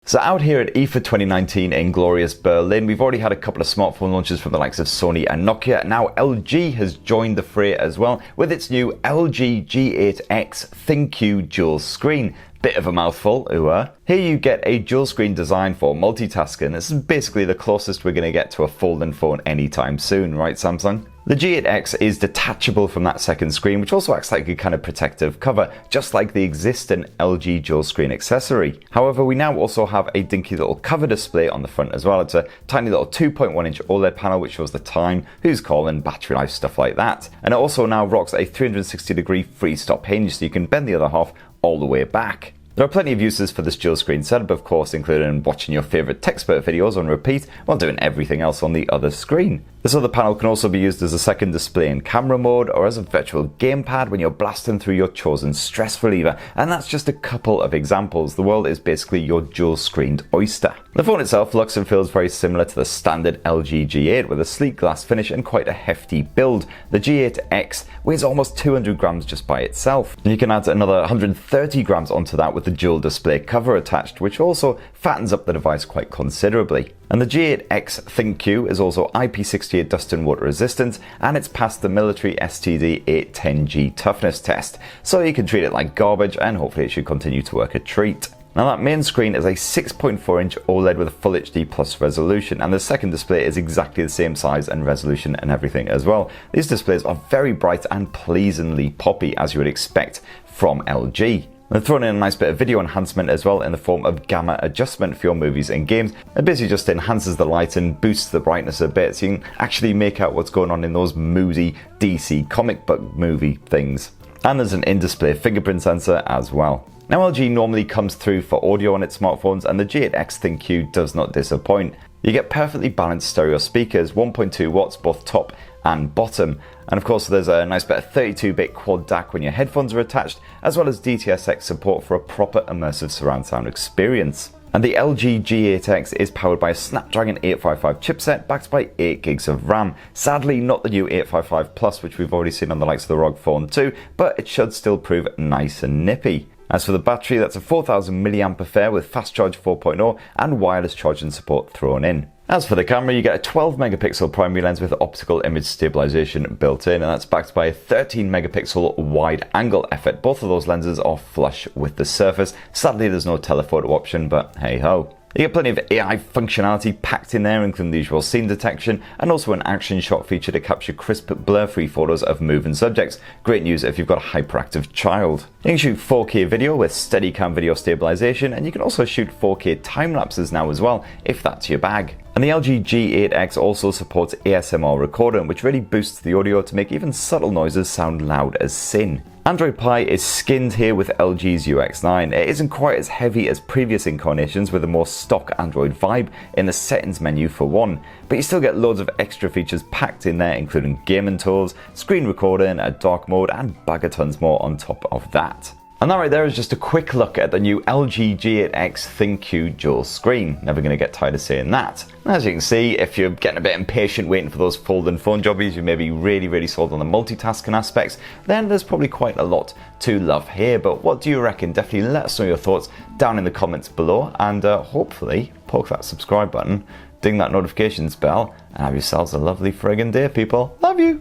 So out here at IFA 2019 in glorious Berlin, we've already had a couple of smartphone launches from the likes of Sony and Nokia. Now LG has joined the fray as well with its new LG G8x ThinQ dual screen. Bit of a mouthful, Here you get a dual screen design for multitasking. This is basically the closest we're going to get to a folding phone anytime soon, right Samsung? The G8X is detachable from that second screen, which also acts like a kind of protective cover, just like the existing LG dual screen accessory. However, we now also have a dinky little cover display on the front as well. It's a tiny little 2.1 inch OLED panel which shows the time, who's calling, battery life, stuff like that. And it also now rocks a 360-degree freestop hinge, so you can bend the other half all the way back. There are plenty of uses for this dual screen setup, of course, including watching your favourite Techspert videos on repeat while doing everything else on the other screen. This other panel can also be used as a second display in camera mode or as a virtual gamepad when you're blasting through your chosen stress reliever, and that's just a couple of examples. The world is basically your dual screened oyster. The phone itself looks and feels very similar to the standard LG G8 with a sleek glass finish and quite a hefty build. The G8X weighs almost 200 grams just by itself, and you can add another 130 grams onto that with the dual display cover attached, which also fattens up the device quite considerably. And the G8x ThinQ is also IP68 dust and water resistant, and it's passed the military STD 810G toughness test, so you can treat it like garbage and hopefully it should continue to work a treat. Now that main screen is a 6.4 inch OLED with a Full HD Plus resolution, and the second display is exactly the same size and resolution and everything as well. These displays are very bright and pleasingly poppy, as you would expect from LG. They've thrown in a nice bit of video enhancement as well in the form of gamma adjustment for your movies and games. It basically just enhances the light and boosts the brightness a bit so you can actually make out what's going on in those moody DC comic book movie things. And there's an in-display fingerprint sensor as well. Now LG normally comes through for audio on its smartphones, and the G8X ThinQ does not disappoint. You get perfectly balanced stereo speakers, 1.2 watts both top and bottom, and of course there's a nice bit of 32-bit quad DAC when your headphones are attached, as well as DTS:X support for a proper immersive surround sound experience. And the LG G8X is powered by a Snapdragon 855 chipset backed by 8 gigs of RAM. Sadly not the new 855 Plus, which we've already seen on the likes of the ROG Phone 2, but it should still prove nice and nippy. As for the battery, that's a 4000 mAh with fast charge 4.0 and wireless charging support thrown in. As for the camera, you get a 12 megapixel primary lens with optical image stabilization built in, and that's backed by a 13 megapixel wide angle effort. Both of those lenses are flush with the surface. Sadly, there's no telephoto option, but hey ho. You get plenty of AI functionality packed in there, including the usual scene detection and also an action shot feature to capture crisp, blur-free photos of moving subjects. Great news if you've got a hyperactive child. You can shoot 4K video with Steadicam video stabilization, and you can also shoot 4K time lapses now as well, if that's your bag. And the LG G8X also supports ASMR recording, which really boosts the audio to make even subtle noises sound loud as sin. Android Pie is skinned here with LG's UX9. It isn't quite as heavy as previous incarnations with a more stock Android vibe in the settings menu for one, but you still get loads of extra features packed in there, including gaming tools, screen recording, a dark mode, and bag of tons more on top of that. And that right there is just a quick look at the new LG G8X ThinQ dual screen. Never going to get tired of saying that. As you can see, if you're getting a bit impatient waiting for those folding phone jobbies, you may be really sold on the multitasking aspects, then there's probably quite a lot to love here. But what do you reckon? Definitely let us know your thoughts down in the comments below, and hopefully poke that subscribe button, ding that notifications bell, and have yourselves a lovely friggin' day, people. Love you!